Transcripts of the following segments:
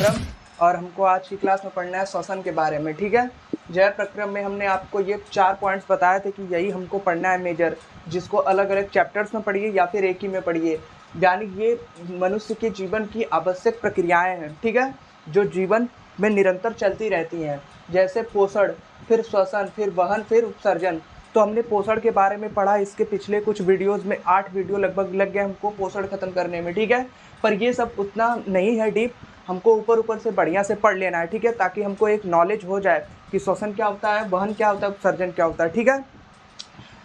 प्रक्रम और हमको आज की क्लास में पढ़ना है श्वसन के बारे में। ठीक है, जय प्रक्रम में हमने आपको ये 4 पॉइंट्स बताए थे कि यही हमको पढ़ना है मेजर, जिसको अलग अलग चैप्टर्स में पढ़िए या फिर एक ही में पढ़िए। यानी ये मनुष्य के जीवन की आवश्यक प्रक्रियाएं हैं, ठीक है, जो जीवन में निरंतर चलती रहती हैं, जैसे पोषण, फिर श्वसन, फिर वहन, फिर उत्सर्जन। तो हमने पोषण के बारे में पढ़ा, इसके पिछले कुछ वीडियोस में 8 वीडियो लगभग लग गए हमको पोषण खत्म करने में। ठीक है, पर ये सब उतना नहीं है डीप, हमको ऊपर ऊपर से बढ़िया से पढ़ लेना है। ठीक है, ताकि हमको एक नॉलेज हो जाए कि श्वसन क्या होता है, वहन क्या होता है, उत्सर्जन क्या होता है। ठीक है,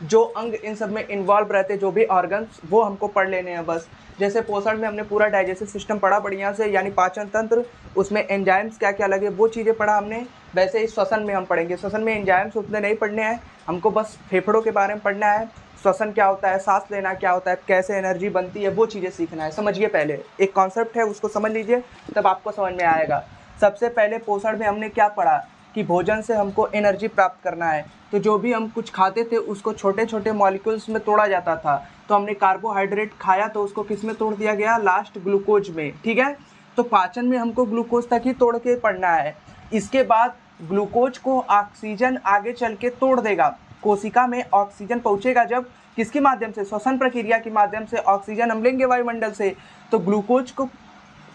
जो अंग इन सब में इन्वॉल्व रहते हैं, जो भी ऑर्गन्स, वो हमको पढ़ लेने हैं बस। जैसे पोषण में हमने पूरा डाइजेस्टिव सिस्टम पढ़ा बढ़िया से, यानी पाचन तंत्र, उसमें एंजाइम्स क्या क्या लगे वो चीज़ें पढ़ा हमने। वैसे ही श्वसन में हम पढ़ेंगे। श्वसन में एंजाइम्स उतने नहीं पढ़ने हैं हमको, बस फेफड़ों के बारे में पढ़ना है। श्वसन क्या होता है, सांस लेना क्या होता है, कैसे एनर्जी बनती है, वो चीज़ें सीखना है। समझिए, पहले एक कॉन्सेप्ट है उसको समझ लीजिए, तब आपको समझ में आएगा। सबसे पहले पोषण में हमने क्या पढ़ा कि भोजन से हमको एनर्जी प्राप्त करना है। तो जो भी हम कुछ खाते थे उसको छोटे छोटे मॉलिक्यूल्स में तोड़ा जाता था। तो हमने कार्बोहाइड्रेट खाया तो उसको किस में तोड़ दिया गया, लास्ट ग्लूकोज में। ठीक है, तो पाचन में हमको ग्लूकोज तक ही तोड़ के पढ़ना है। इसके बाद ग्लूकोज को ऑक्सीजन आगे चल के तोड़ देगा। कोशिका में ऑक्सीजन पहुंचेगा जब, किसके माध्यम से, श्वसन प्रक्रिया के माध्यम से ऑक्सीजन हम लेंगे वायुमंडल से, तो ग्लूकोज को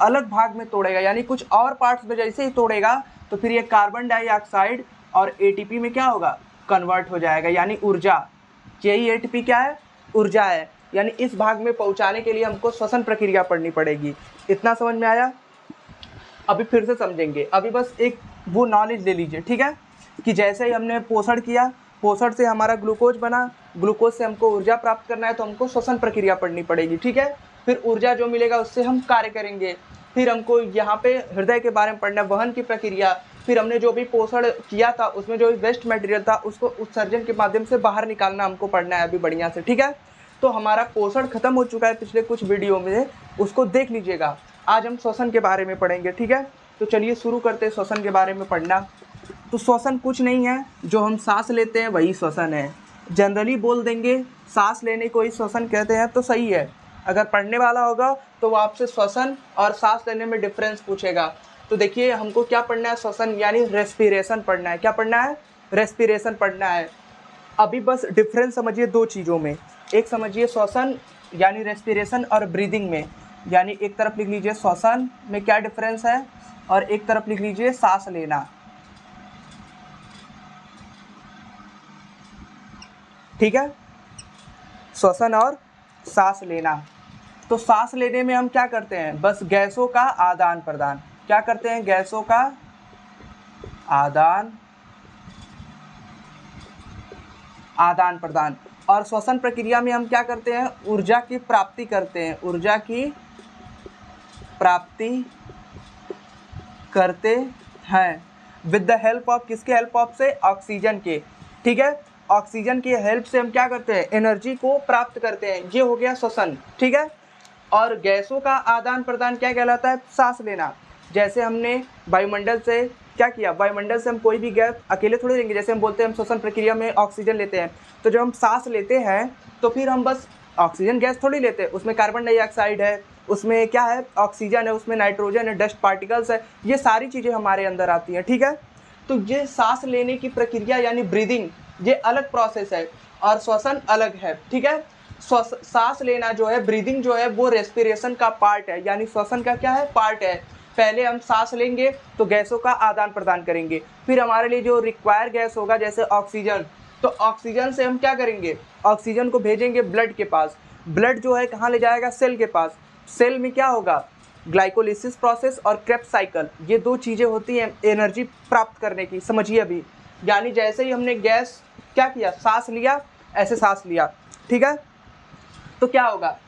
अलग भाग में तोड़ेगा, यानी कुछ और पार्ट्स में जैसे ही तोड़ेगा तो फिर ये कार्बन डाइऑक्साइड और एटीपी में क्या होगा, कन्वर्ट हो जाएगा, यानी ऊर्जा। यही एटीपी क्या है, ऊर्जा है। यानी इस भाग में पहुंचाने के लिए हमको श्वसन प्रक्रिया पढ़नी पड़ेगी। इतना समझ में आया? अभी फिर से समझेंगे। अभी बस एक वो नॉलेज ले लीजिए, ठीक है, कि जैसे ही हमने पोषण किया, पोषण से हमारा ग्लूकोज बना, ग्लूकोज से हमको ऊर्जा प्राप्त करना है तो हमको श्वसन प्रक्रिया पढ़नी पड़ेगी। ठीक है, फिर ऊर्जा जो मिलेगा उससे हम कार्य करेंगे। फिर हमको यहाँ पे हृदय के बारे में पढ़ना है, वहन की प्रक्रिया। फिर हमने जो भी पोषण किया था उसमें जो भी वेस्ट मटेरियल था उसको उत्सर्जन के माध्यम से बाहर निकालना हमको पढ़ना है अभी बढ़िया से। ठीक है, तो हमारा पोषण खत्म हो चुका है पिछले कुछ वीडियो में, उसको देख लीजिएगा। आज हम श्वसन के बारे में पढ़ेंगे। ठीक है, तो चलिए शुरू करते हैं श्वसन के बारे में पढ़ना। तो श्वसन कुछ नहीं है, जो हम सांस लेते हैं वही श्वसन है। जनरली बोल देंगे सांस लेने को ही श्वसन कहते हैं तो सही है। अगर पढ़ने वाला होगा तो वो आपसे श्वसन और सांस लेने में डिफरेंस पूछेगा। तो देखिए, हमको क्या पढ़ना है, श्वसन यानी रेस्पिरेशन पढ़ना है। क्या पढ़ना है, रेस्पिरेशन पढ़ना है। अभी बस डिफरेंस समझिए दो चीज़ों में। एक समझिए श्वसन यानी रेस्पिरेशन और ब्रीदिंग में, यानी एक तरफ लिख लीजिए श्वसन में क्या डिफरेंस है और एक तरफ लिख लीजिए सांस लेना। ठीक है, श्वसन और सांस लेना। तो सांस लेने में हम क्या करते हैं, बस गैसों का आदान प्रदान। क्या करते हैं, गैसों का आदान प्रदान। और श्वसन प्रक्रिया में हम क्या करते हैं, ऊर्जा की प्राप्ति करते हैं। ऊर्जा की प्राप्ति करते हैं विद द हेल्प ऑफ, किसके हेल्प ऑफ से, ऑक्सीजन के। ठीक है, ऑक्सीजन की हेल्प से हम क्या करते हैं, एनर्जी को प्राप्त करते हैं। ये हो गया श्वसन। ठीक है, और गैसों का आदान प्रदान क्या कहलाता है, सांस लेना। जैसे हमने वायुमंडल से क्या किया, वायुमंडल से हम कोई भी गैस अकेले थोड़ी लेंगे। जैसे हम बोलते हैं हम श्वसन प्रक्रिया में ऑक्सीजन लेते हैं, तो जब हम सांस लेते हैं तो फिर हम बस ऑक्सीजन गैस थोड़ी लेते हैं, उसमें कार्बन डाइऑक्साइड है, उसमें क्या है, ऑक्सीजन है, उसमें नाइट्रोजन है, डस्ट पार्टिकल्स है, ये सारी चीज़ें हमारे अंदर आती हैं। ठीक है, तो ये सांस लेने की प्रक्रिया यानी ब्रीदिंग, ये अलग प्रोसेस है और श्वसन अलग है। ठीक है, सांस लेना जो है, ब्रीदिंग जो है, वो रेस्पिरेशन का पार्ट है, यानी श्वसन का क्या है, पार्ट है। पहले हम सांस लेंगे तो गैसों का आदान प्रदान करेंगे, फिर हमारे लिए जो रिक्वायर गैस होगा जैसे ऑक्सीजन, तो ऑक्सीजन से हम क्या करेंगे, ऑक्सीजन को भेजेंगे ब्लड के पास। ब्लड जो है कहाँ ले जाएगा, सेल के पास। सेल में क्या होगा, ग्लाइकोलिसिस प्रोसेस और क्रेब्स साइकिल, ये दो चीज़ें होती हैं एनर्जी प्राप्त करने की। समझिए अभी, यानी जैसे ही हमने गैस क्या किया, सांस लिया, ऐसे सांस लिया। ठीक है, तो क्या होगा,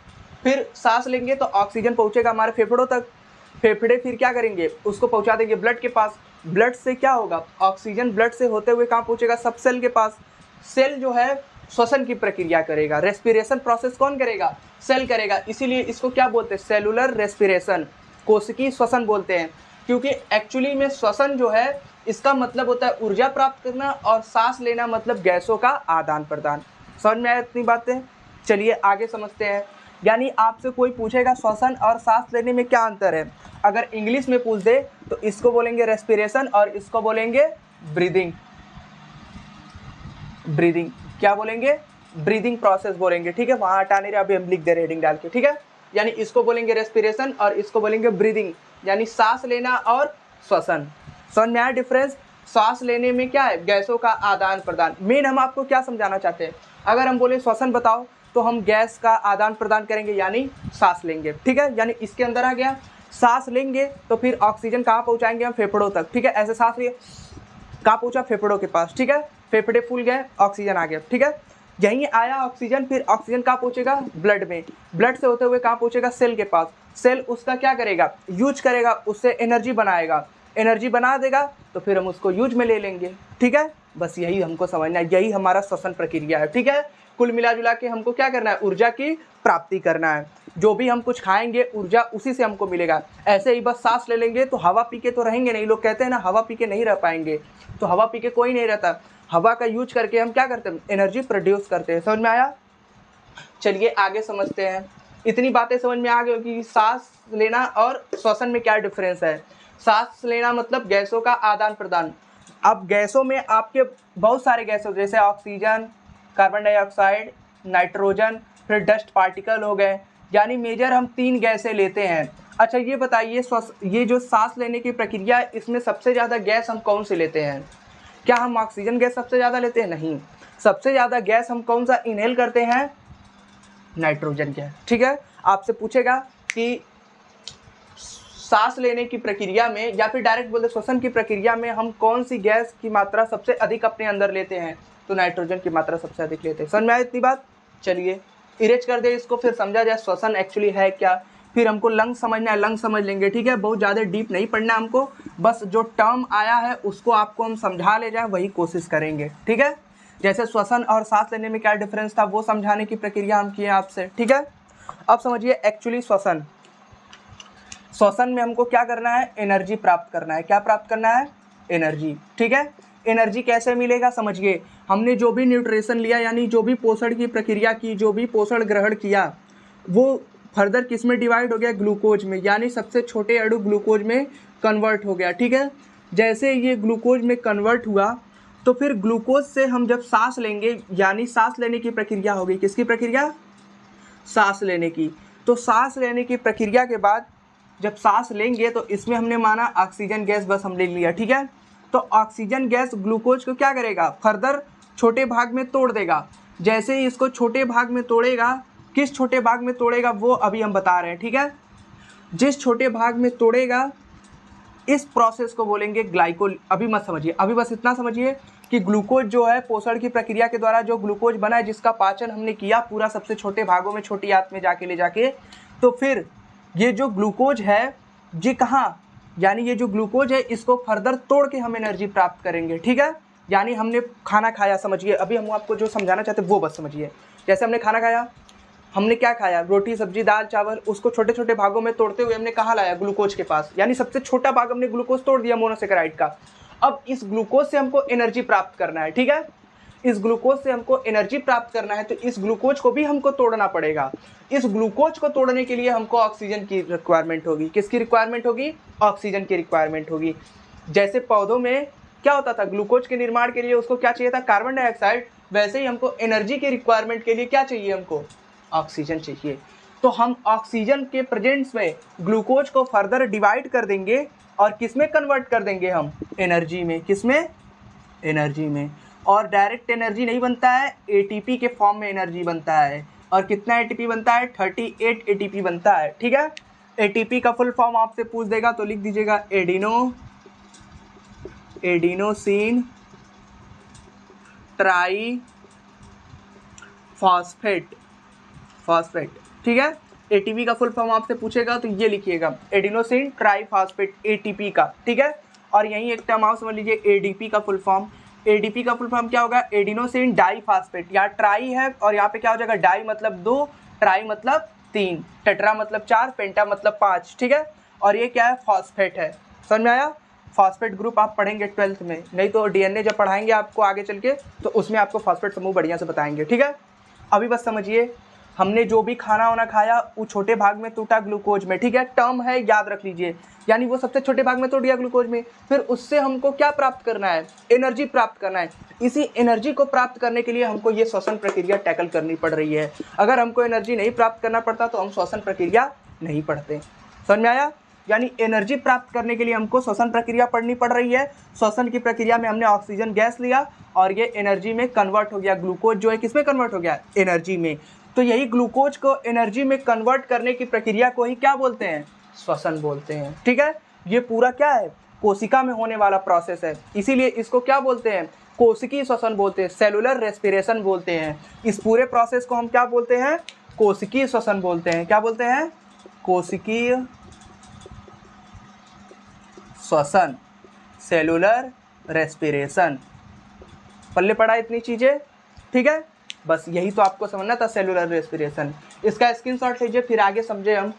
फिर सांस लेंगे तो ऑक्सीजन पहुंचेगा हमारे फेफड़ों तक। फेफड़े फिर क्या करेंगे, उसको पहुंचा देंगे ब्लड के पास। ब्लड से क्या होगा, ऑक्सीजन ब्लड से होते हुए कहाँ पहुंचेगा, सब सेल के पास। सेल जो है श्वसन की प्रक्रिया करेगा। रेस्पिरेशन प्रोसेस कौन करेगा, सेल करेगा। इसीलिए इसको क्या बोलते हैं, सेलुलर रेस्पिरेशन, कोशिकीय श्वसन बोलते हैं। क्योंकि एक्चुअली में श्वसन जो है इसका मतलब होता है ऊर्जा प्राप्त करना, और सांस लेना मतलब गैसों का आदान प्रदान। समझ में आया इतनी बातें? चलिए आगे समझते हैं। यानी आपसे कोई पूछेगा श्वसन और सांस लेने में क्या अंतर है, अगर इंग्लिश में पूछ दे तो इसको बोलेंगे रेस्पिरेशन और इसको बोलेंगे ब्रीदिंग। ब्रीदिंग क्या बोलेंगे, ब्रीदिंग प्रोसेस बोलेंगे, ठीक है। वहाँ हटा नहीं रहे, अभी हम लिख दे रहे हेडिंग डाल के, ठीक है। यानी इसको बोलेंगे रेस्पिरेशन और इसको बोलेंगे ब्रीदिंग, यानी सांस लेना और श्वसन। समझ में आया डिफरेंस। सांस लेने में क्या है, गैसों का आदान प्रदान। मेन हम आपको क्या समझाना चाहते हैं, अगर हम बोले श्वसन बताओ तो हम गैस का आदान प्रदान करेंगे यानी सांस लेंगे, ठीक है। यानी इसके अंदर आ गया, सांस लेंगे तो फिर ऑक्सीजन कहाँ पहुँचाएंगे हम, फेफड़ों तक, ठीक है। ऐसे सांस लिए कहाँ पहुँचा, फेफड़ों के पास, ठीक है। फेफड़े फूल गए, ऑक्सीजन आ गया, ठीक है। यहीं आया ऑक्सीजन, फिर ऑक्सीजन कहाँ पहुँचेगा, ब्लड में, ब्लड से होते हुए कहाँ पहुँचेगा, सेल के पास। सेल उसका क्या करेगा, यूज करेगा, उससे एनर्जी बनाएगा, एनर्जी बना देगा तो फिर हम उसको यूज में ले लेंगे, ठीक है। बस यही हमको समझना है, यही हमारा श्वसन प्रक्रिया है, ठीक है। कुल मिला जुला के हमको क्या करना है, ऊर्जा की प्राप्ति करना है। जो भी हम कुछ खाएंगे ऊर्जा उसी से हमको मिलेगा। ऐसे ही बस सांस ले लेंगे तो हवा पी के तो रहेंगे नहीं। लोग कहते हैं ना हवा पी के नहीं रह पाएंगे, तो हवा पी के कोई नहीं रहता। हवा का यूज करके हम क्या करते हैं, एनर्जी प्रोड्यूस करते हैं। समझ में आया। चलिए आगे समझते हैं। इतनी बातें समझ में आ गई कि सांस लेना और श्वसन में क्या डिफरेंस है। सांस लेना मतलब गैसों का आदान प्रदान। अब गैसों में आपके बहुत सारे गैसों, जैसे ऑक्सीजन, कार्बन डाइऑक्साइड, नाइट्रोजन, फिर डस्ट पार्टिकल हो गए, यानी मेजर हम 3 गैसें लेते हैं। अच्छा ये बताइए, ये जो सांस लेने की प्रक्रिया है इसमें सबसे ज़्यादा गैस हम कौन से लेते हैं। क्या हम ऑक्सीजन गैस सबसे ज़्यादा लेते हैं, नहीं। सबसे ज़्यादा गैस हम कौन सा इनहेल करते हैं, नाइट्रोजन गैस, ठीक है। आपसे पूछेगा कि सांस लेने की प्रक्रिया में या फिर डायरेक्ट बोलते श्वसन की प्रक्रिया में हम कौन सी गैस की मात्रा सबसे अधिक अपने अंदर लेते हैं, तो नाइट्रोजन की मात्रा सबसे अधिक लेते हैं। समझ में आया इतनी बात। चलिए इरेज कर दे इसको, फिर समझा जाए श्वसन एक्चुअली है क्या। फिर हमको लंग समझना है, लंग समझ लेंगे, ठीक है। बहुत ज़्यादा डीप नहीं पढ़ना हमको, बस जो टर्म आया है उसको आपको हम समझा ले जाए वही कोशिश करेंगे, ठीक है। जैसे श्वसन और सांस लेने में क्या डिफरेंस था वो समझाने की प्रक्रिया हम किए आपसे, ठीक है। अब समझिए एक्चुअली श्वसन में हमको क्या करना है, एनर्जी प्राप्त करना है। क्या प्राप्त करना है, एनर्जी, ठीक है। एनर्जी कैसे मिलेगा समझिए, हमने जो भी न्यूट्रिशन लिया यानी जो भी पोषण की प्रक्रिया की, जो भी पोषण ग्रहण किया वो फर्दर किस में डिवाइड हो गया, ग्लूकोज में, यानी सबसे छोटे अणु ग्लूकोज में कन्वर्ट हो गया, ठीक है। जैसे ये ग्लूकोज में कन्वर्ट हुआ तो फिर ग्लूकोज से हम जब सांस लेंगे यानी सांस लेने की प्रक्रिया होगी। किसकी प्रक्रिया, सांस लेने की। तो सांस लेने की प्रक्रिया के बाद जब सांस लेंगे तो इसमें हमने माना ऑक्सीजन गैस बस हम ले लिया, ठीक है। तो ऑक्सीजन गैस ग्लूकोज को क्या करेगा, फर्दर छोटे भाग में तोड़ देगा। जैसे ही इसको छोटे भाग में तोड़ेगा, किस छोटे भाग में तोड़ेगा वो अभी हम बता रहे हैं, ठीक है। जिस छोटे भाग में तोड़ेगा इस प्रोसेस को बोलेंगे ग्लाइकोल। अभी मत समझिए, अभी बस इतना समझिए कि ग्लूकोज जो है पोषण की प्रक्रिया के द्वारा जो ग्लूकोज बना है, जिसका पाचन हमने किया पूरा सबसे छोटे भागों में, छोटी आंत में जाके ले जाके, तो फिर ये जो ग्लूकोज है ये कहाँ, यानी ये जो ग्लूकोज है इसको फर्दर तोड़ के हम एनर्जी प्राप्त करेंगे, ठीक है। यानी हमने खाना खाया, समझिए अभी हम आपको जो समझाना चाहते हैं वो बस समझिए। जैसे हमने खाना खाया, हमने क्या खाया, रोटी सब्जी दाल चावल, उसको छोटे छोटे भागों में तोड़ते हुए हमने कहाँ लाया, ग्लूकोज के पास, यानी सबसे छोटा भाग हमने ग्लूकोज तोड़ दिया मोनोसेकेराइड का। अब इस ग्लूकोज से हमको एनर्जी प्राप्त करना है, ठीक है। इस ग्लूकोज से हमको एनर्जी प्राप्त करना है तो इस ग्लूकोज को भी हमको तोड़ना पड़ेगा। इस ग्लूकोज को तोड़ने के लिए हमको ऑक्सीजन की रिक्वायरमेंट होगी। किसकी रिक्वायरमेंट होगी, ऑक्सीजन की रिक्वायरमेंट होगी। जैसे पौधों में क्या होता था, ग्लूकोज के निर्माण के लिए उसको क्या चाहिए था, कार्बन डाइऑक्साइड, वैसे ही हमको एनर्जी के रिक्वायरमेंट के लिए क्या चाहिए, हमको ऑक्सीजन चाहिए। तो हम ऑक्सीजन के प्रेजेंस में ग्लूकोज को फर्दर डिवाइड कर देंगे और किस में कन्वर्ट कर देंगे हम, एनर्जी में। किस में, एनर्जी में। और डायरेक्ट एनर्जी नहीं बनता है, एटीपी के फॉर्म में एनर्जी बनता है। और कितना एटीपी बनता है, 38 एटीपी बनता है, ठीक है। एटीपी का फुल फॉर्म आपसे पूछ देगा तो लिख दीजिएगा एडिनोसिन ट्राई फॉस्फेट, ठीक है। एटीपी का फुल फॉर्म आपसे पूछेगा तो ये लिखिएगा, एडिनोसिन ट्राईफॉस्फेट, एटीपी का, ठीक है। और यहीं एक टर्म आप समझ लीजिए, एडीपी का फुल फॉर्म। एडीपी का फुल फॉर्म क्या होगा, एडिनोसिन डाईफॉस्फेट। यहाँ ट्राई है और यहाँ पे क्या हो जाएगा, डाई मतलब 2, ट्राई मतलब 3, टेट्रा मतलब 4, पेंटा मतलब 5, ठीक है। और ये क्या है, फॉस्फेट है। समझ में आया। फॉस्फेट ग्रुप आप पढ़ेंगे 12th में, नहीं तो डीएनए जब पढ़ाएंगे आपको आगे चल के तो उसमें आपको फॉस्फेट समूह बढ़िया से बताएंगे, ठीक है। अभी बस समझिए, हमने जो भी खाना वाना खाया वो छोटे भाग में टूटा ग्लूकोज में, ठीक है, टर्म है, याद रख लीजिए, यानी वो सबसे छोटे भाग में टूट गया ग्लूकोज में। फिर उससे हमको क्या प्राप्त करना है, एनर्जी प्राप्त करना है। इसी एनर्जी को प्राप्त करने के लिए हमको ये श्वसन प्रक्रिया टैकल करनी पड़ रही है। अगर हमको एनर्जी नहीं प्राप्त करना पड़ता तो हम श्वसन प्रक्रिया नहीं पढ़ते। समझ में आया? यानी एनर्जी प्राप्त करने के लिए हमको श्वसन प्रक्रिया पढ़नी पड़ रही है। श्वसन की प्रक्रिया में हमने ऑक्सीजन गैस लिया और ये एनर्जी में कन्वर्ट हो गया। ग्लूकोज जो है किस में कन्वर्ट हो गया, एनर्जी में। तो यही ग्लूकोज को एनर्जी में कन्वर्ट करने की प्रक्रिया को ही क्या बोलते हैं, श्वसन बोलते हैं। ठीक है, ये पूरा क्या है, कोशिका में होने वाला प्रोसेस है, इसीलिए इसको क्या बोलते हैं, कोशिकीय श्वसन बोलते हैं, सेलुलर रेस्पिरेशन बोलते हैं। इस पूरे प्रोसेस को हम क्या बोलते हैं, कोशिकीय श्वसन बोलते हैं। क्या बोलते हैं, कोशिकीय श्वसन, सेलुलर रेस्पिरेशन। पल्ले पड़ा इतनी चीजें, ठीक है, बस यही तो आपको समझना था, सेलुलर रेस्पिरेशन। इसका स्क्रीनशॉट लीजिए, फिर आगे समझे हम।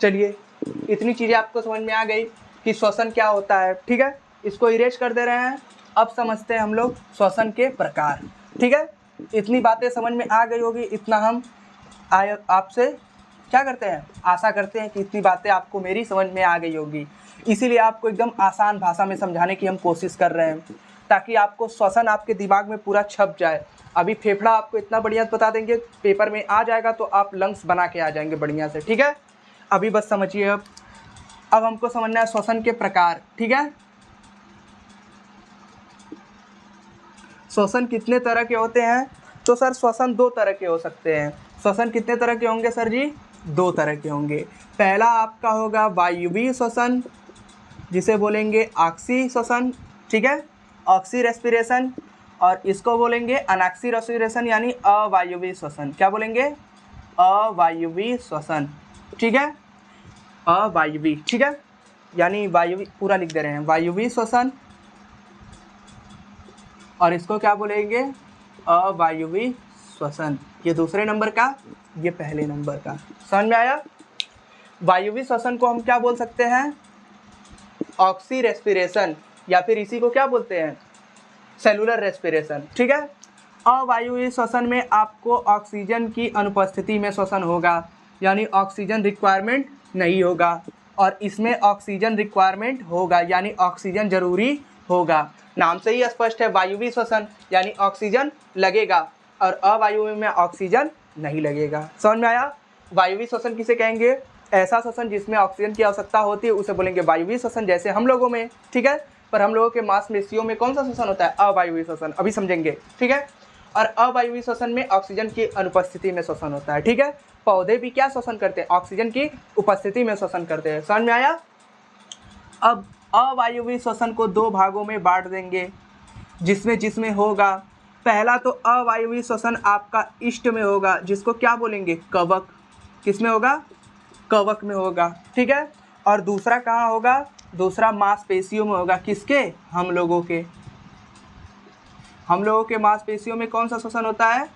चलिए, इतनी चीजें आपको समझ में आ गई कि श्वसन क्या होता है। ठीक है, इसको इरेज कर दे रहे हैं। अब समझते हैं हम लोग श्वसन के प्रकार। ठीक है, इतनी बातें समझ में आ गई होगी, इतना हम आपसे क्या करते हैं, आशा करते हैं कि इतनी बातें आपको मेरी समझ में आ गई होगी। इसीलिए आपको एकदम आसान भाषा में समझाने की हम कोशिश कर रहे हैं, ताकि आपको श्वसन आपके दिमाग में पूरा छप जाए। अभी फेफड़ा आपको इतना बढ़िया बता देंगे, पेपर में आ जाएगा तो आप लंग्स बना के आ जाएंगे बढ़िया से। ठीक है, अभी बस समझिए। अब हमको समझना है श्वसन के प्रकार। ठीक है, श्वसन कितने तरह के होते हैं, तो सर श्वसन दो तरह के हो सकते हैं। श्वसन कितने तरह के होंगे सर जी, दो तरह के होंगे। पहला आपका होगा वायुवीय श्वसन, जिसे बोलेंगे ऑक्सी श्वसन। ठीक है, ऑक्सी रेस्पिरेशन। और इसको बोलेंगे अनॉक्सी रेस्पिरेशन, यानी अवायुवीय श्वसन। क्या बोलेंगे, अवायुवीय श्वसन। ठीक है, अवायुवीय। ठीक है, यानी वायुवीय पूरा लिख दे रहे हैं, वायुवीय श्वसन। और इसको क्या बोलेंगे, अवायुवीय श्वसन। ये दूसरे नंबर का, ये पहले नंबर का। समझ में आया? वायुवीय श्वसन को हम क्या बोल सकते हैं, ऑक्सी रेस्पिरेशन, या फिर इसी को क्या बोलते हैं, सेलुलर रेस्पिरेशन। ठीक है, अवायुवीय श्वसन में आपको ऑक्सीजन की अनुपस्थिति में श्वसन होगा, यानी ऑक्सीजन रिक्वायरमेंट नहीं होगा। और इसमें ऑक्सीजन रिक्वायरमेंट होगा, यानी ऑक्सीजन जरूरी होगा। नाम से ही स्पष्ट है, वायुवीय श्वसन यानी ऑक्सीजन लगेगा, और अवायुवीय में ऑक्सीजन नहीं लगेगा। समझ में आया? वायुवीय श्वसन किसे कहेंगे, ऐसा श्वसन जिसमें ऑक्सीजन की आवश्यकता होती है उसे बोलेंगे वायुवीय श्वसन, जैसे हम लोगों में। ठीक है, पर हम लोगों के मांसपेशियों में कौन सा श्वसन होता है, अवायुवीय श्वसन। अभी समझेंगे। ठीक है, और अवायुवीय श्वसन में ऑक्सीजन की अनुपस्थिति में श्वसन होता है। ठीक है, पौधे भी क्या श्वसन करते हैं, ऑक्सीजन की उपस्थिति में श्वसन करते हैं। समझ में आया? अब अवायुवीय श्वसन को दो भागों में बांट देंगे, जिसमें होगा, पहला तो अवायुवीय श्वसन आपका इष्ट में होगा, जिसको क्या बोलेंगे, कवक। किस में होगा, कवक में होगा। ठीक है, और दूसरा कहाँ होगा, दूसरा मांसपेशियों में होगा। किसके, हम लोगों के। हम लोगों के मांसपेशियों में कौन सा श्वसन होता है,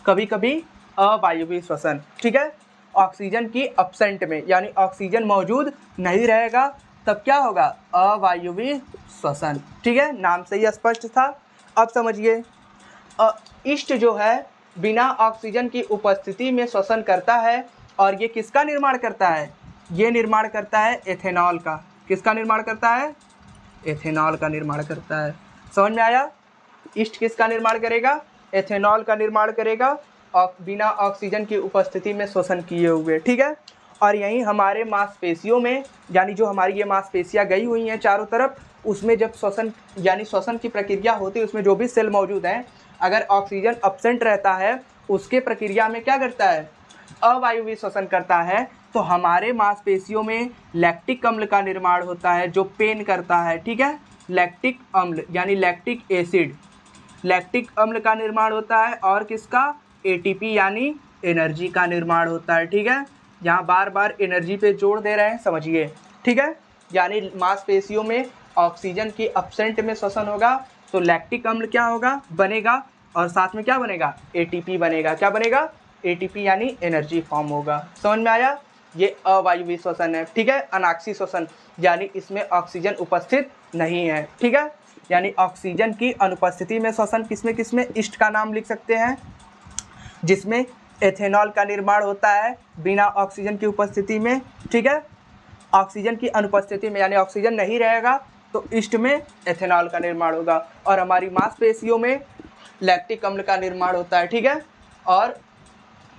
कभी कभी अवायुवीय श्वसन। ठीक है, ऑक्सीजन की अपसेंट में, यानी ऑक्सीजन मौजूद नहीं रहेगा, तब क्या होगा, अवायुवीय श्वसन। ठीक है, नाम से ही स्पष्ट था। अब समझिए, इष्ट जो है बिना ऑक्सीजन की उपस्थिति में श्वसन करता है, और ये किसका निर्माण करता है, ये निर्माण करता है एथेनॉल का। किसका निर्माण करता है, एथेनॉल का निर्माण करता है। समझ में आया? इष्ट किसका निर्माण करेगा, एथेनॉल का निर्माण करेगा, और बिना ऑक्सीजन की उपस्थिति में श्वसन किए हुए। ठीक है, और यहीं हमारे मांसपेशियों में, यानी जो हमारी ये मांसपेशियाँ गई हुई हैं चारों तरफ, उसमें जब श्वसन यानी श्वसन की प्रक्रिया होती है, उसमें जो भी सेल मौजूद हैं, अगर ऑक्सीजन अपसेंट रहता है, उसके प्रक्रिया में क्या करता है, अवायुवीय श्वसन करता है, तो हमारे मांसपेशियों में लैक्टिक अम्ल का निर्माण होता है, जो पेन करता है। ठीक है, लैक्टिक अम्ल यानी लैक्टिक एसिड, लैक्टिक अम्ल का निर्माण होता है, और किसका, एटीपी यानी एनर्जी का निर्माण होता है। ठीक है, यहाँ बार बार एनर्जी पे जोर दे रहे हैं, समझिए। ठीक है, यानी मांसपेशियों में ऑक्सीजन की अपसेंट में श्वसन होगा, तो लैक्टिक अम्ल क्या होगा, बनेगा, और साथ में क्या बनेगा, एटीपी बनेगा। क्या बनेगा, ATP यानी एनर्जी फॉर्म होगा। समझ में आया? ये अवायवीय श्वसन है, ठीक है। अनाक्षी श्वसन यानी इसमें ऑक्सीजन उपस्थित नहीं है, ठीक है। यानी ऑक्सीजन की अनुपस्थिति में श्वसन किसमें इष्ट का नाम लिख सकते हैं, जिसमें एथेनॉल का निर्माण होता है बिना ऑक्सीजन की उपस्थिति में, ठीक है। ऑक्सीजन की अनुपस्थिति में यानी ऑक्सीजन नहीं रहेगा तो इष्ट में एथेनॉल का निर्माण होगा। और हमारी मांसपेशियों में लैक्टिक अम्ल का निर्माण होता है, ठीक है। और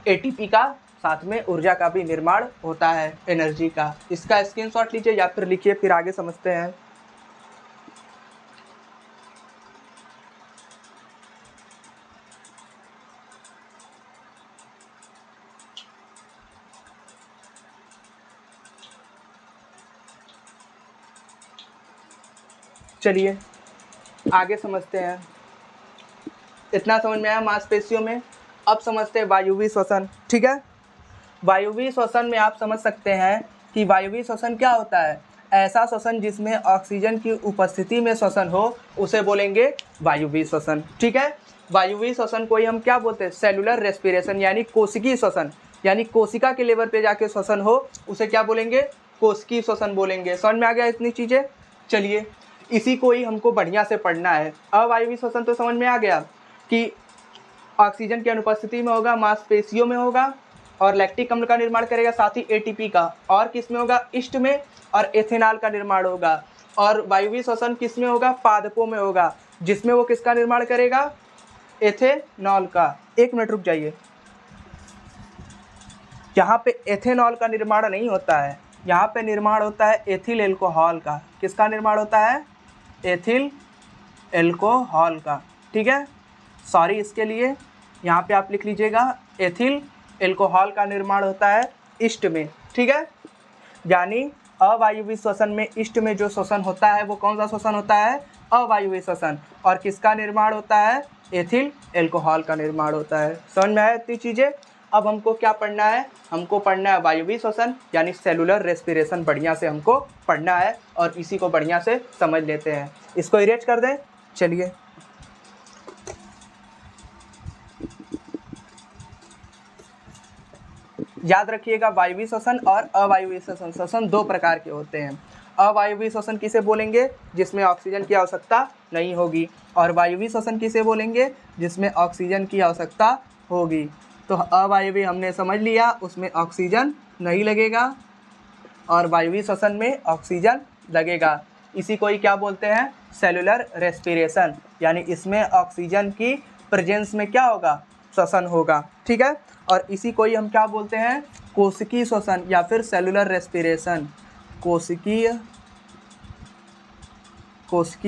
ATP का साथ में ऊर्जा का भी निर्माण होता है, एनर्जी का। इसका स्क्रीनशॉट लीजिए या फिर लिखिए, फिर आगे समझते हैं। चलिए आगे समझते हैं। इतना समझ में आया मांसपेशियों में। अब समझते हैं वायुवीय श्वसन, ठीक है। वायुवीय श्वसन में आप समझ सकते हैं कि वायुवीय श्वसन क्या होता है। ऐसा श्वसन जिसमें ऑक्सीजन की उपस्थिति में श्वसन हो उसे बोलेंगे वायुवीय श्वसन, ठीक है। वायुवीय श्वसन को ही हम क्या बोलते हैं, सेलुलर रेस्पिरेशन यानी कोशिकीय श्वसन, यानी कोशिका के लेवल पे जाके श्वसन हो उसे क्या बोलेंगे, कोशिकीय श्वसन बोलेंगे। समझ में आ गया इतनी चीज़ें। चलिए इसी को ही हमको बढ़िया से पढ़ना है। अवायवीय श्वसन तो समझ में आ गया कि ऑक्सीजन की अनुपस्थिति में होगा, मांसपेशियों में होगा और लैक्टिक अम्ल का निर्माण करेगा, साथ ही ATP का। और किस में होगा, इष्ट में, और एथेनॉल का निर्माण होगा। और वायुवीय श्वसन किस में होगा, पादपों में होगा, जिसमें वो किसका निर्माण करेगा, एथेनॉल का। एक मिनट रुक जाइए, यहाँ पे एथेनॉल का निर्माण नहीं होता है, यहाँ पे निर्माण होता है एथिल एल्कोहल का। किसका निर्माण होता है, एथिल एल्कोहल का, ठीक है। सॉरी इसके लिए, यहाँ पे आप लिख लीजिएगा एथिल एल्कोहल का निर्माण होता है इष्ट में, ठीक है। यानी अवायवीय श्वसन में इष्ट में जो श्वसन होता है वो कौन सा श्वसन होता है, अवायवीय श्वसन। और किसका निर्माण होता है, एथिल एल्कोहल का निर्माण होता है। समझ में आया इतनी चीज़ें। अब हमको क्या पढ़ना है, हमको पढ़ना है वायुवीय श्वसन यानी सेलुलर रेस्पिरेशन। बढ़िया से हमको पढ़ना है और इसी को बढ़िया से समझ लेते हैं। इसको इरेज कर दें। चलिए याद रखिएगा, वायुवीय श्वसन और अवायुवीय श्वसन, श्वसन दो प्रकार के होते हैं। अवायुवीय श्वसन किसे बोलेंगे, जिसमें ऑक्सीजन की आवश्यकता नहीं होगी। और वायुवीय श्वसन किसे बोलेंगे, जिसमें ऑक्सीजन की आवश्यकता होगी। तो अवायुवीय हमने समझ लिया, उसमें ऑक्सीजन नहीं लगेगा, और वायुवीय श्वसन में ऑक्सीजन लगेगा। इसी को ही क्या बोलते हैं, सेलुलर रेस्पिरेशन। यानी इसमें ऑक्सीजन की प्रेजेंस में क्या होगा, श्वसन होगा, ठीक है। और इसी को ही हम क्या बोलते हैं, कोशिकीय श्वसन या फिर सेलुलर रेस्पिरेशन। कोशिकीय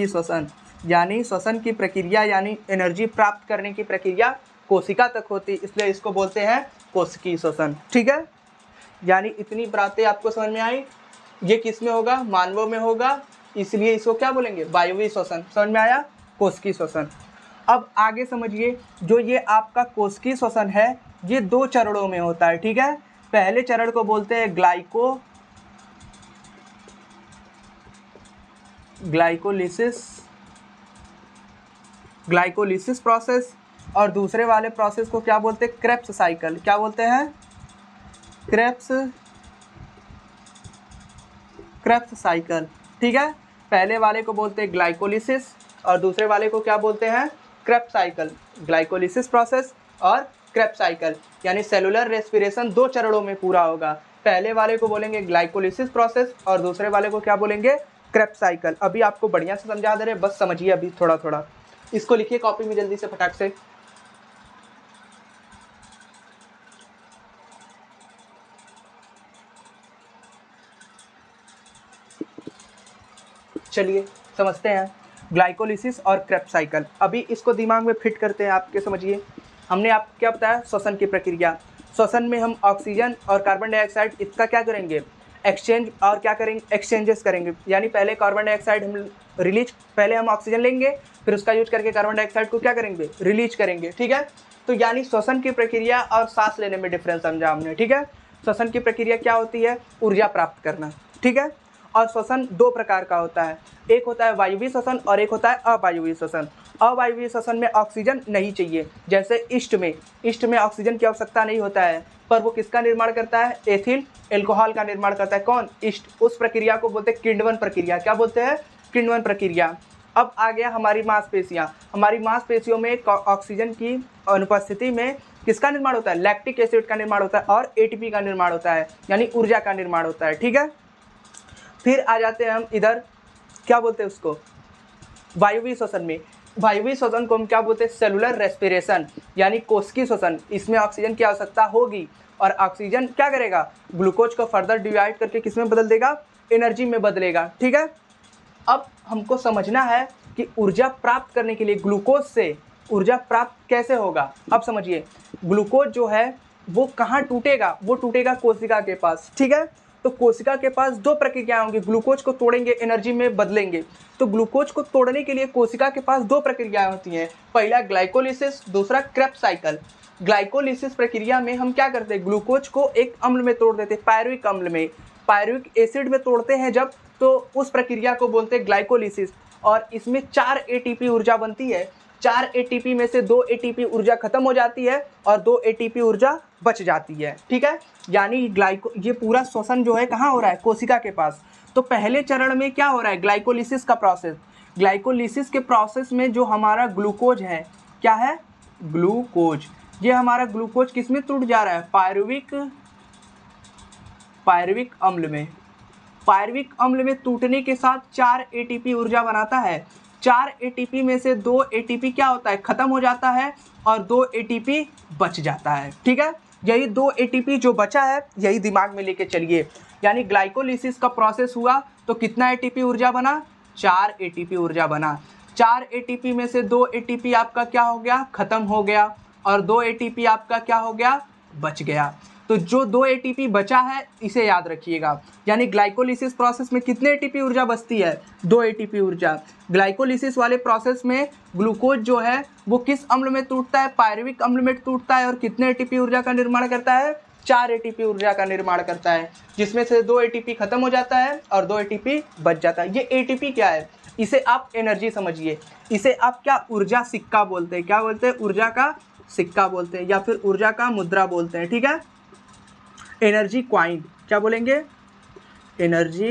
श्वसन यानी श्वसन की प्रक्रिया यानी एनर्जी प्राप्त करने की प्रक्रिया कोशिका तक होती, इसलिए इसको बोलते हैं कोशिकीय श्वसन, ठीक है। यानी इतनी बातें आपको समझ में आई। ये किस में होगा, मानवों में होगा, इसलिए इसको क्या बोलेंगे, वायुवीय श्वसन। समझ में आया, कोशिकीय श्वसन। अब आगे समझिए, जो ये आपका कोशिकीय श्वसन है ये दो चरणों में होता है, ठीक है। पहले चरण को बोलते हैं ग्लाइकोलिसिस प्रोसेस, और दूसरे वाले प्रोसेस को क्या बोलते हैं, क्रेब्स साइकिल। क्या बोलते हैं, क्रेब्स साइकिल, ठीक है। पहले वाले को बोलते हैं ग्लाइकोलिसिस और दूसरे वाले को क्या बोलते हैं, क्रेब्स साइकिल। ग्लाइकोलिसिस प्रोसेस और क्रेब्स साइकिल यानी सेलुलर रेस्पिरेशन दो चरणों में पूरा होगा। पहले वाले को बोलेंगे ग्लाइकोलिसिस प्रोसेस और दूसरे वाले को क्या बोलेंगे, क्रेब्स साइकिल। अभी आपको बढ़िया से समझा दे रहे, बस समझिए अभी थोड़ा थोड़ा। इसको लिखिए कॉपी में जल्दी से फटाक से। चलिए समझते हैं ग्लाइकोलिसिस और क्रेब्स साइकिल। अभी इसको दिमाग में फिट करते हैं आपके, समझिए। हमने आपको क्या बताया, श्वसन की प्रक्रिया। श्वसन में हम ऑक्सीजन और कार्बन डाइऑक्साइड इसका क्या करेंगे, एक्सचेंज, और क्या करेंगे, एक्सचेंजेस करेंगे। यानी पहले कार्बन डाइऑक्साइड हम पहले हम ऑक्सीजन लेंगे, फिर उसका यूज करके कार्बन डाइऑक्साइड को क्या करेंगे, रिलीज करेंगे, ठीक है। तो यानी श्वसन की प्रक्रिया और सांस लेने में डिफरेंस समझा हमने, ठीक है। श्वसन की प्रक्रिया क्या होती है, ऊर्जा प्राप्त करना, ठीक है। और श्वसन दो प्रकार का होता है, एक होता है वायुवीय श्वसन और एक होता है अवायुवीय श्वसन। अवायवीय श्वसन में ऑक्सीजन नहीं चाहिए, जैसे ईस्ट में ऑक्सीजन की आवश्यकता नहीं होता है, पर वो किसका निर्माण करता है, एथिल एल्कोहल का निर्माण करता है। कौन, ईस्ट। उस प्रक्रिया को बोलते हैं किण्वन प्रक्रिया। क्या बोलते हैं, किण्वन प्रक्रिया। अब आ गया हमारी मांसपेशियाँ। हमारी मांसपेशियों में ऑक्सीजन की अनुपस्थिति में किसका निर्माण होता है, लैक्टिक एसिड का निर्माण होता है और एटीपी का निर्माण होता है, यानी ऊर्जा का निर्माण होता है। ठीक है, फिर आ जाते हैं हम इधर, क्या बोलते हैं उसको, वायवीय श्वसन में। वायवीय श्वसन को हम क्या बोलते हैं, सेलुलर रेस्पिरेशन, यानी कोशिकीय श्वसन। इसमें ऑक्सीजन की आवश्यकता होगी और ऑक्सीजन क्या करेगा, ग्लूकोज को फर्दर डिवाइड करके किस में बदल देगा, एनर्जी में बदलेगा। ठीक है, अब हमको समझना है कि ऊर्जा प्राप्त करने के लिए ग्लूकोज से ऊर्जा प्राप्त कैसे होगा। अब समझिए, ग्लूकोज जो है वो कहाँ टूटेगा, वो टूटेगा कोशिका के पास। ठीक है, तो कोशिका के पास दो प्रक्रियाएं होंगी, ग्लूकोज को तोड़ेंगे, एनर्जी में बदलेंगे। तो ग्लूकोज को तोड़ने के लिए कोशिका के पास दो प्रक्रियाएं होती हैं, पहला ग्लाइकोलिसिस, दूसरा क्रेब्स साइकिल। ग्लाइकोलिसिस प्रक्रिया में हम क्या करते हैं, ग्लूकोज को एक अम्ल में तोड़ देते हैं, पायरुविक अम्ल में, पायरुविक एसिड में तोड़ते हैं जब, तो उस प्रक्रिया को बोलते हैं ग्लाइकोलिसिस। और इसमें 4 एटीपी ऊर्जा बनती है। 4 एटीपी में से 2 एटीपी ऊर्जा खत्म हो जाती है और 2 एटीपी ऊर्जा बच जाती है। ठीक है, यानी ये पूरा श्वसन जो है कहाँ हो रहा है, कोशिका के पास। तो पहले चरण में क्या हो रहा है, ग्लाइकोलिसिस का प्रोसेस। ग्लाइकोलिसिस के प्रोसेस में जो हमारा ग्लूकोज है, क्या है, ग्लूकोज। ये हमारा ग्लूकोज किस में टूट जा रहा है, पायरुविक अम्ल में। पायरुविक अम्ल में टूटने के साथ 4 एटीपी ऊर्जा बनाता है। 4 एटीपी में से 2 एटीपी क्या होता है, खत्म हो जाता है और 2 एटीपी बच जाता है। ठीक है, यही 2 एटीपी जो बचा है, यही दिमाग में लेके चलिए। यानी ग्लाइकोलिसिस का प्रोसेस हुआ तो कितना एटीपी ऊर्जा बना, 4 एटीपी ऊर्जा बना। 4 एटीपी में से 2 एटीपी आपका क्या हो गया, खत्म हो गया, और 2 एटीपी आपका क्या हो गया, बच गया। तो जो 2 एटीपी बचा है इसे याद रखिएगा। यानी ग्लाइकोलिसिस प्रोसेस में कितने एटीपी ऊर्जा बचती है, 2 एटीपी ऊर्जा। ग्लाइकोलिसिस वाले प्रोसेस में ग्लूकोज जो है वो किस अम्ल में टूटता है, पायरुविक अम्ल में टूटता है और कितने एटीपी ऊर्जा का निर्माण करता है, 4 एटीपी ऊर्जा का निर्माण करता है, जिसमें से 2 एटीपी खत्म हो जाता है और 2 एटीपी बच जाता है। ये एटीपी क्या है, इसे आप एनर्जी समझिए। इसे आप क्या, ऊर्जा सिक्का बोलते हैं। क्या बोलते हैं, ऊर्जा का सिक्का बोलते हैं, या फिर ऊर्जा का मुद्रा बोलते हैं। ठीक है, एनर्जी क्वाइन, क्या बोलेंगे, एनर्जी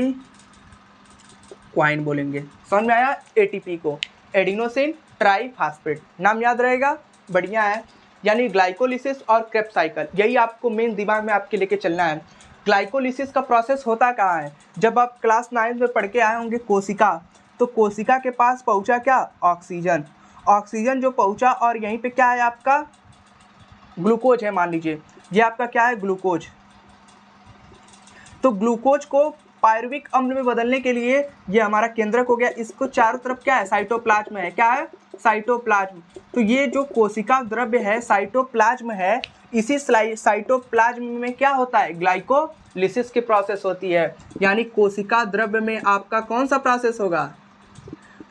क्वाइन बोलेंगे। समझ में आया, एटीपी को एडिनोसिन ट्राइफॉस्फेट नाम याद रहेगा, बढ़िया है। यानी ग्लाइकोलिसिस और क्रेब्स साइकिल, यही आपको मेन दिमाग में आपके लेके चलना है। ग्लाइकोलिसिस का प्रोसेस होता कहाँ है, जब आप क्लास 9 में पढ़ के आए होंगे कोशिका, तो कोशिका के पास पहुँचा क्या, ऑक्सीजन। ऑक्सीजन जो पहुँचा और यहीं पे क्या है आपका, ग्लूकोज है। मान लीजिए ये आपका क्या है, ग्लूकोज। तो ग्लूकोज को पायरुविक अम्ल में बदलने के लिए ये हमारा केंद्रक हो गया, इसको चारों तरफ क्या है, साइटोप्लाज्म है। क्या है, साइटोप्लाज्म। तो ये जो कोशिका द्रव्य है साइटोप्लाज्म है, इसी साइटोप्लाज्म में क्या होता है, ग्लाइकोलिसिस की प्रोसेस होती है। यानी कोशिका द्रव्य में आपका कौन सा प्रोसेस होगा,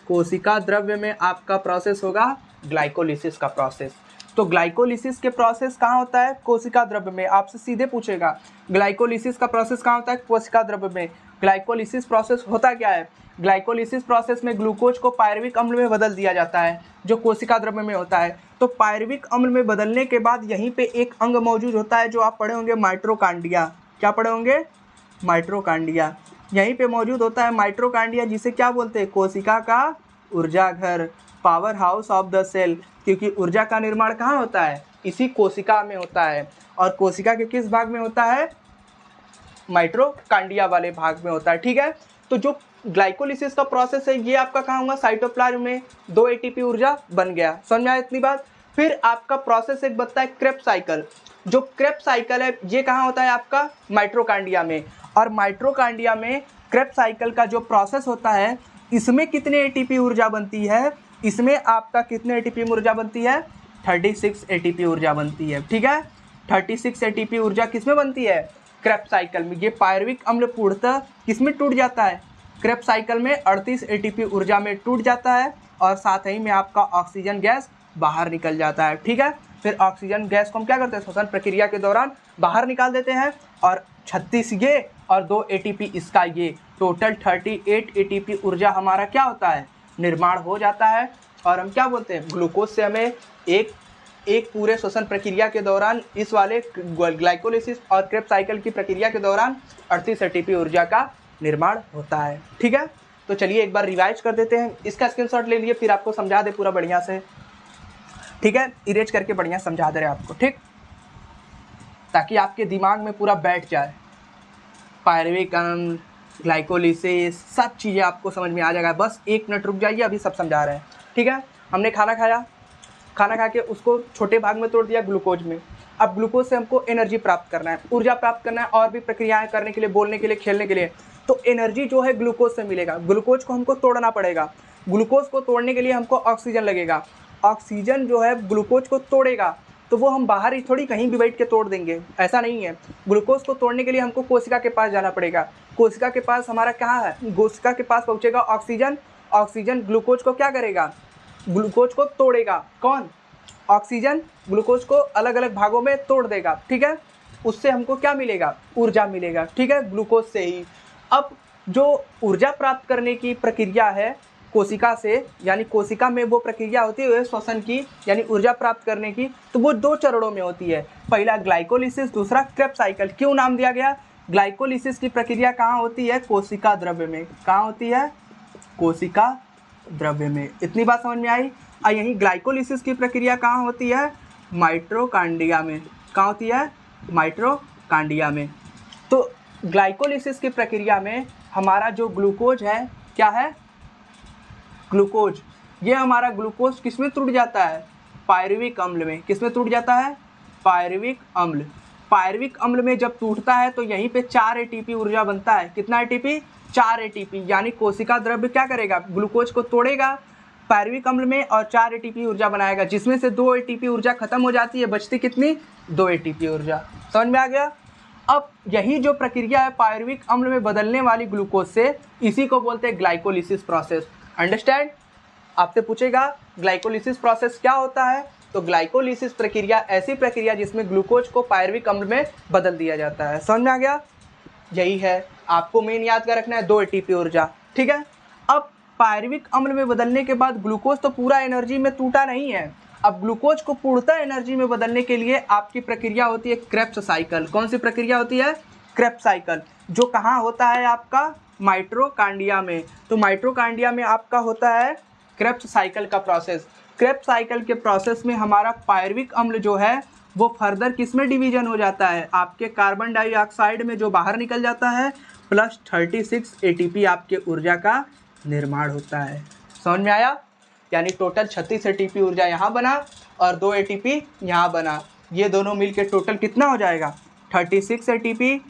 कोशिका द्रव्य में आपका प्रोसेस होगा ग्लाइकोलिसिस का प्रोसेस। तो ग्लाइकोलिसिस के प्रोसेस कहाँ होता है, कोशिका द्रव्य में। आपसे सीधे पूछेगा ग्लाइकोलिसिस का प्रोसेस कहाँ होता है, कोशिका द्रव्य में। ग्लाइकोलिसिस प्रोसेस होता क्या है, ग्लाइकोलिसिस प्रोसेस में ग्लूकोज को पायरुविक अम्ल में बदल दिया जाता है, जो कोशिका द्रव्य में होता है। तो पायरुविक अम्ल में बदलने के बाद यहीं पे एक अंग मौजूद होता है जो आप पढ़े होंगे, माइटोकांड्रिया। क्या पढ़े होंगे, माइटोकांड्रिया। यहीं पे मौजूद होता है माइटोकांड्रिया, जिसे क्या बोलते हैं, कोशिका का ऊर्जा घर, power house of the cell. क्योंकि ऊर्जा का निर्माण कहाँ होता है, इसी कोशिका में होता है। और कोशिका के किस भाग में होता है, माइटोकांड्रिया वाले भाग में होता है। ठीक है, तो जो ग्लाइकोलिसिस का प्रोसेस है ये आपका कहाँ हुआ, साइटोप्लाज्म में 2 एटीपी ऊर्जा बन गया। समझ में आया इतनी बात। फिर आपका प्रोसेस एक बनता है क्रेब्स साइकिल। जो क्रेब्स साइकिल है ये कहाँ होता है आपका, माइटोकांड्रिया में। और माइटोकांड्रिया में क्रेब्स साइकिल का जो प्रोसेस होता है, इसमें कितने एटीपी ऊर्जा बनती है, इसमें आपका कितने एटीपी ऊर्जा बनती है, 36 एटीपी ऊर्जा बनती है। ठीक है, 36 एटीपी ऊर्जा किसमें बनती है, क्रेब्स साइकिल में। ये पायरुविक अम्ल पूर्णतः किसमें टूट जाता है, क्रेब्स साइकिल में 38 एटीपी ऊर्जा में टूट जाता है, और साथ ही में आपका ऑक्सीजन गैस बाहर निकल जाता है। ठीक है, फिर ऑक्सीजन गैस को हम क्या करते हैं, श्वसन प्रक्रिया के दौरान बाहर निकाल देते हैं, और 36 ये और 2 एटीपी इसका, ये टोटल 38 एटीपी ऊर्जा हमारा क्या होता है, निर्माण हो जाता है। और हम क्या बोलते हैं, ग्लूकोज से हमें एक पूरे श्वसन प्रक्रिया के दौरान इस वाले ग्लाइकोलिसिस और क्रेब्स साइकिल की प्रक्रिया के दौरान 38 एटीपी ऊर्जा का निर्माण होता है। ठीक है, तो चलिए एक बार रिवाइज कर देते हैं, इसका स्क्रीनशॉट ले लिए, फिर आपको समझा दे पूरा बढ़िया से। ठीक है, इरेज करके बढ़िया समझा दे रहे आपको, ठीक, ताकि आपके दिमाग में पूरा बैठ जाए। पायरुविक अम्ल, ग्लाइकोलिसिस, सब चीज़ें आपको समझ में आ जाएगा। बस 1 मिनट रुक जाइए, अभी सब समझा रहे हैं। ठीक है, हमने खाना खाया, खाना खा के उसको छोटे भाग में तोड़ दिया ग्लूकोज में। अब ग्लूकोज से हमको एनर्जी प्राप्त करना है, ऊर्जा प्राप्त करना है और भी प्रक्रियाएं करने के लिए, बोलने के लिए, खेलने के लिए। तो एनर्जी जो है ग्लूकोज से मिलेगा। ग्लूकोज को हमको तोड़ना पड़ेगा। ग्लूकोज को तोड़ने के लिए हमको ऑक्सीजन लगेगा। ऑक्सीजन जो है ग्लूकोज को तोड़ेगा, तो वो हम बाहर ही थोड़ी कहीं भी बैठ के तोड़ देंगे, ऐसा नहीं है। ग्लूकोज को तोड़ने के लिए हमको कोशिका के पास जाना पड़ेगा। कोशिका के पास हमारा कहाँ है, कोशिका के पास पहुँचेगा ऑक्सीजन। ऑक्सीजन ग्लूकोज को क्या करेगा, ग्लूकोज को तोड़ेगा। कौन, ऑक्सीजन ग्लूकोज को अलग अलग भागों में तोड़ देगा। ठीक है, उससे हमको क्या मिलेगा, ऊर्जा मिलेगा। ठीक है, ग्लूकोज से ही। अब जो ऊर्जा प्राप्त करने की प्रक्रिया है कोशिका से, यानी कोशिका में वो प्रक्रिया होती है श्वसन की, यानी ऊर्जा प्राप्त करने की, तो वो 2 चरणों में होती है। पहला ग्लाइकोलिसिस, दूसरा क्रेब्स साइकिल। क्यों नाम दिया गया, ग्लाइकोलिसिस की प्रक्रिया कहाँ होती है, कोशिका द्रव्य में। कहाँ होती है, कोशिका द्रव्य में। इतनी बात समझ में आई। और यही ग्लाइकोलिसिस की प्रक्रिया कहाँ होती है, माइटोकॉन्ड्रिया में। कहाँ होती है, माइटोकॉन्ड्रिया में। तो ग्लाइकोलिसिस की प्रक्रिया में हमारा जो ग्लूकोज है, क्या है, ग्लूकोज, ये हमारा ग्लूकोज किस में टूट जाता है, पायरुविक अम्ल में। किस में टूट जाता है, पायरुविक अम्ल। पायरुविक अम्ल में जब टूटता है तो यहीं पे 4 एटीपी ऊर्जा बनता है। कितना एटीपी, 4 एटीपी। यानी कोशिका द्रव्य क्या करेगा, ग्लूकोज को तोड़ेगा पायरुविक अम्ल में और 4 एटीपी ऊर्जा बनाएगा, जिसमें से 2 एटीपी ऊर्जा खत्म हो जाती है, बचती कितनी, 2 एटीपी ऊर्जा। समझ में आ गया। अब यही जो प्रक्रिया है पायरुविक अम्ल में बदलने वाली ग्लूकोज से, इसी को बोलते हैं ग्लाइकोलिसिस प्रोसेस। अंडरस्टैंड। आपसे पूछेगा ग्लाइकोलिसिस प्रोसेस क्या होता है, तो ग्लाइकोलिसिस प्रक्रिया ऐसी प्रक्रिया जिसमें ग्लूकोज को पायरुविक अम्ल में बदल दिया जाता है। समझ में आ गया। यही है, आपको मेन याद कर रखना है, 2 एटीपी ऊर्जा। ठीक है, अब पायरुविक अम्ल में बदलने के बाद ग्लूकोज तो पूरा एनर्जी में टूटा नहीं है। अब ग्लूकोज को पूर्णतः एनर्जी में बदलने के लिए आपकी प्रक्रिया होती है क्रेब्स साइकिल। कौन सी प्रक्रिया होती है, क्रेब्स साइकिल, जो कहाँ होता है आपका, माइटोकॉन्ड्रिया में। तो माइटोकॉन्ड्रिया में आपका होता है क्रेब्स साइकिल का प्रोसेस। क्रेब्स साइकिल के प्रोसेस में हमारा पायरुविक अम्ल जो है वो फर्दर किस में डिवीजन हो जाता है, आपके कार्बन डाइऑक्साइड में जो बाहर निकल जाता है, प्लस 36 एटीपी आपके ऊर्जा का निर्माण होता है। समझ में आया। यानी टोटल 36 एटीपी ऊर्जा यहाँ बना और 2 एटीपी यहाँ बना। ये दोनों मिलके टोटल कितना हो जाएगा, 36 एटीपी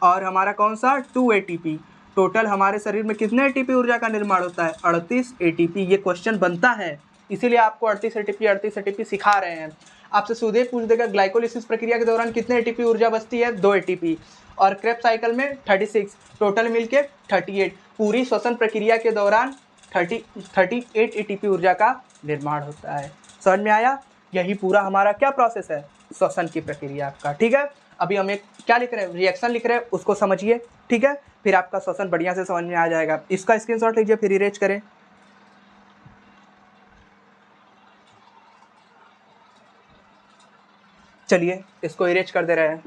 और हमारा कौन सा, 2 एटीपी। टोटल हमारे शरीर में कितने एटीपी ऊर्जा का निर्माण होता है, 38 एटीपी। ये क्वेश्चन बनता है, इसीलिए आपको 38 एटीपी सिखा रहे हैं। आपसे सीधे पूछ देगा ग्लाइकोलिसिस प्रक्रिया के दौरान कितने एटीपी ऊर्जा बचती है, 2 एटीपी, और क्रेब्स साइकिल में 36, टोटल मिलके 38। पूरी श्वसन प्रक्रिया के दौरान 38 एटीपी ऊर्जा का निर्माण होता है। समझ में आया। यही पूरा हमारा क्या प्रोसेस है, श्वसन की प्रक्रिया का। ठीक है, अभी हम एक क्या लिख रहे हैं, रिएक्शन लिख रहे हैं, उसको समझिए। ठीक है, फिर आपका श्वसन बढ़िया से समझ में आ जाएगा। इसका स्क्रीनशॉट लीजिए, फिर इरेज करें। चलिए इसको इरेज कर दे रहे हैं।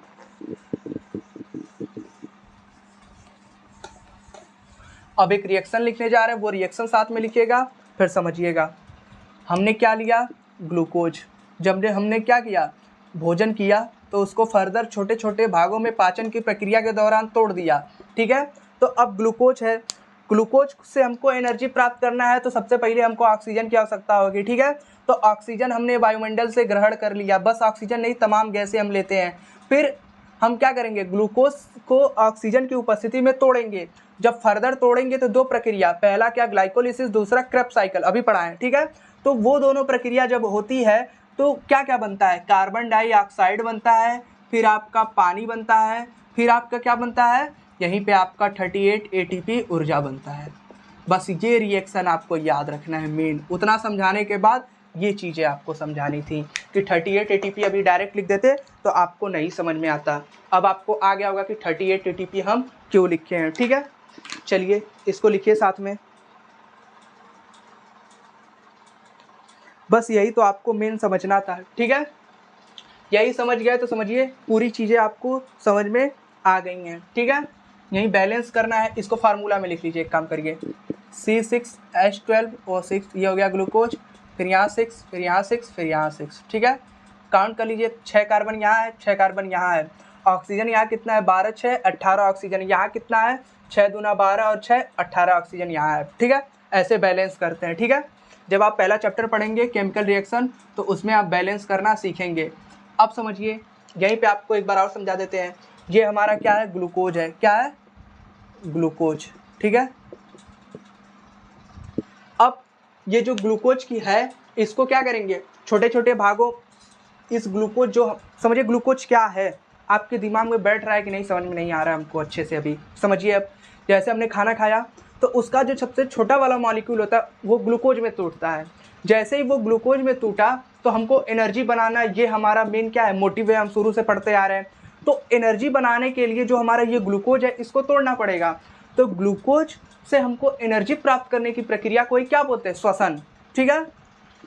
अब एक रिएक्शन लिखने जा रहे हैं, वो रिएक्शन साथ में लिखिएगा, फिर समझिएगा। हमने क्या लिया, ग्लूकोज। जब हमने क्या किया, भोजन किया, तो उसको फर्दर छोटे छोटे भागों में पाचन की प्रक्रिया के दौरान तोड़ दिया। ठीक है, तो अब ग्लूकोज है, ग्लूकोज से हमको एनर्जी प्राप्त करना है, तो सबसे पहले हमको ऑक्सीजन की आवश्यकता होगी। ठीक है, तो ऑक्सीजन हमने वायुमंडल से ग्रहण कर लिया। बस ऑक्सीजन नहीं, तमाम गैसें हम लेते हैं। फिर हम क्या करेंगे, ग्लूकोज को ऑक्सीजन की उपस्थिति में तोड़ेंगे। जब फर्दर तोड़ेंगे तो 2 प्रक्रिया, पहला क्या, ग्लाइकोलिसिस, दूसरा क्रेब्स साइकिल, अभी पढ़ा है। ठीक है, तो वो दोनों प्रक्रिया जब होती है तो क्या क्या बनता है, कार्बन डाइऑक्साइड बनता है, फिर आपका पानी बनता है, फिर आपका क्या बनता है, यहीं पे आपका 38 एटीपी ऊर्जा बनता है। बस ये रिएक्शन आपको याद रखना है मेन। उतना समझाने के बाद ये चीज़ें आपको समझानी थी कि 38 एटीपी अभी डायरेक्ट लिख देते तो आपको नहीं समझ में आता। अब आपको आ गया होगा कि 38 एटीपी हम क्यों लिखे हैं। ठीक है, चलिए इसको लिखिए साथ में। बस यही तो आपको मेन समझना था, ठीक है। यही समझ गए तो समझिए पूरी चीज़ें आपको समझ में आ गई हैं, ठीक है। यही बैलेंस करना है, इसको फार्मूला में लिख लीजिए। एक काम करिए, C6H12O6 ये हो गया ग्लूकोज, फिर यहाँ 6, फिर यहाँ 6, फिर यहाँ 6, ठीक है। काउंट कर लीजिए, 6 कार्बन यहाँ है, 6 कार्बन यहाँ है। ऑक्सीजन यहाँ कितना है, 12 6 18 ऑक्सीजन यहाँ कितना है, 6 दूना 12 और 6 18 ऑक्सीजन यहाँ है, ठीक है। ऐसे बैलेंस करते हैं, ठीक है। जब आप पहला चैप्टर पढ़ेंगे केमिकल रिएक्शन तो उसमें आप बैलेंस करना सीखेंगे। अब समझिए, यहीं पे आपको एक बार और समझा देते हैं। ये हमारा क्या है, ग्लूकोज है। क्या है, ग्लूकोज, ठीक है। अब ये जो ग्लूकोज की है इसको क्या करेंगे, छोटे छोटे भागों, इस ग्लूकोज जो समझिए ग्लूकोज क्या है, आपके दिमाग में बैठ रहा है कि नहीं, समझ में नहीं आ रहा है हमको अच्छे से अभी समझिए। अब जैसे हमने खाना खाया तो उसका जो सबसे छोटा वाला मॉलिक्यूल होता है वो ग्लूकोज में टूटता है। जैसे ही वो ग्लूकोज में टूटा तो हमको एनर्जी बनाना, ये हमारा मेन क्या है, मोटिव है, हम शुरू से पढ़ते आ रहे हैं। तो एनर्जी बनाने के लिए जो हमारा ये ग्लूकोज है इसको तोड़ना पड़ेगा। तो ग्लूकोज से हमको एनर्जी प्राप्त करने की प्रक्रिया को ही क्या बोलते हैं, श्वसन, ठीक है।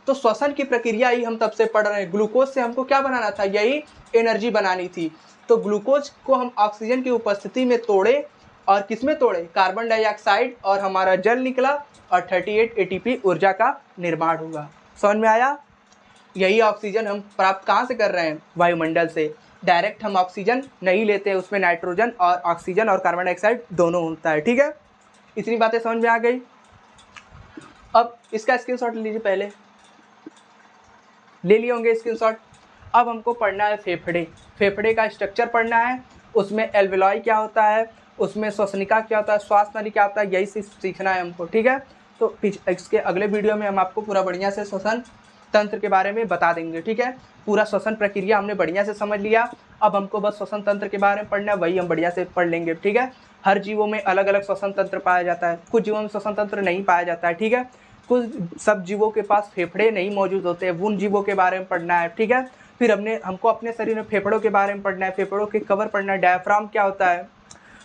तो श्वसन की प्रक्रिया ही हम तब से पढ़ रहे हैं। ग्लूकोज से हमको क्या बनाना था, यही एनर्जी बनानी थी। तो ग्लूकोज को हम ऑक्सीजन की उपस्थिति में तोड़े, और किस में तोड़े, कार्बन डाइऑक्साइड, और हमारा जल निकला और 38 ATP ऊर्जा का निर्माण हुआ। समझ में आया। यही ऑक्सीजन हम प्राप्त कहाँ से कर रहे हैं, वायुमंडल से। डायरेक्ट हम ऑक्सीजन नहीं लेते, उसमें नाइट्रोजन और ऑक्सीजन और कार्बन डाइऑक्साइड दोनों होता है, ठीक है। इतनी बातें समझ में आ गई। अब इसका स्क्रीनशॉट ले लीजिए, पहले ले लिए होंगे स्क्रीनशॉट। अब हमको पढ़ना है फेफड़े। फेफड़े का स्ट्रक्चर पढ़ना है, उसमें एल्वेलॉय क्या होता है, उसमें श्वसनिका क्या होता है, श्वास नली क्या होता है, यही सीखना है हमको, ठीक है। तो इसके अगले वीडियो में हम आपको पूरा बढ़िया से श्वसन तंत्र के बारे में बता देंगे, ठीक है। पूरा श्वसन प्रक्रिया हमने बढ़िया से समझ लिया। अब हमको बस श्वसन तंत्र के बारे में पढ़ना है, वही हम बढ़िया से पढ़ लेंगे, ठीक है। हर जीवों में अलग अलग श्वसन तंत्र पाया जाता है, कुछ जीवों में श्वसन तंत्र नहीं पाया जाता है, ठीक है। कुछ सब जीवों के पास फेफड़े नहीं मौजूद होते हैं, उन जीवों के बारे में पढ़ना है, ठीक है। फिर हमको अपने शरीर में फेफड़ों के बारे में पढ़ना है, फेफड़ों के कवर पढ़ना है। डायफ्राम क्या होता है,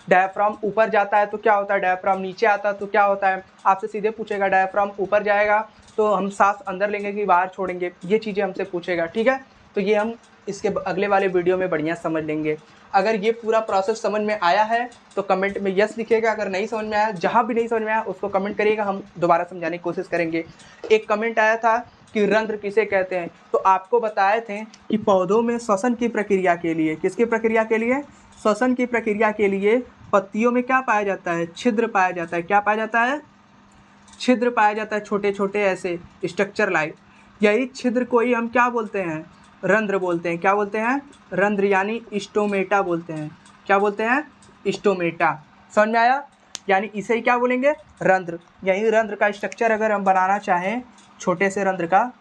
डायफ्राम ऊपर जाता है तो क्या होता है, डायफ्राम नीचे आता है तो क्या होता है। आपसे सीधे पूछेगा डायफ्राम ऊपर जाएगा तो हम सांस अंदर लेंगे कि बाहर छोड़ेंगे, ये चीज़ें हमसे पूछेगा, ठीक है। तो ये हम इसके अगले वाले वीडियो में बढ़िया समझ लेंगे। अगर ये पूरा प्रोसेस समझ में आया है तो कमेंट में यस लिखिएगा। अगर नहीं समझ में आया, जहाँ भी नहीं समझ में आया उसको कमेंट करिएगा, हम दोबारा समझाने की कोशिश करेंगे। एक कमेंट आया था कि रंध्र किसे कहते हैं, तो आपको बताए थे कि पौधों में श्वसन की प्रक्रिया के लिए, किसकी प्रक्रिया के लिए, श्वसन की प्रक्रिया के लिए पत्तियों में क्या पाया जाता है, छिद्र पाया जाता है। क्या पाया जाता है, छिद्र पाया जाता है, छोटे छोटे ऐसे स्ट्रक्चर लाइक। यही छिद्र को ही हम क्या बोलते हैं, रंध्र बोलते हैं। क्या बोलते हैं, रंध्र, यानी स्टोमेटा बोलते हैं। क्या बोलते हैं, स्टोमेटा। समझ में आया। यानी इसे ही क्या बोलेंगे, रंध्र। यही रंध्र का स्ट्रक्चर अगर हम बनाना चाहें, छोटे से रंध्र का,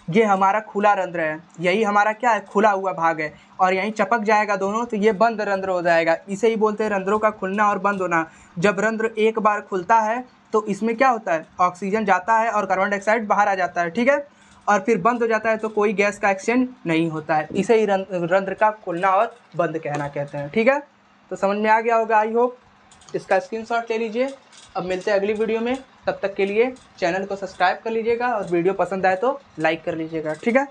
ये हमारा खुला रंध्र है, यही हमारा क्या है, खुला हुआ भाग है। और यहीं चपक जाएगा दोनों तो ये बंद रंध्र हो जाएगा। इसे ही बोलते हैं रंध्रों का खुलना और बंद होना। जब रंध्र एक बार खुलता है तो इसमें क्या होता है, ऑक्सीजन जाता है और कार्बन डाइऑक्साइड बाहर आ जाता है, ठीक है। और फिर बंद हो जाता है तो कोई गैस का एक्सचेंज नहीं होता है। इसे ही रंध्र का खुलना और बंद कहना कहते हैं, ठीक है। तो समझ में आ गया होगा, आई होप। इसका स्क्रीनशॉट ले लीजिए। अब मिलते हैं अगली वीडियो में, तब तक के लिए चैनल को सब्सक्राइब कर लीजिएगा और वीडियो पसंद आए तो लाइक कर लीजिएगा, ठीक है।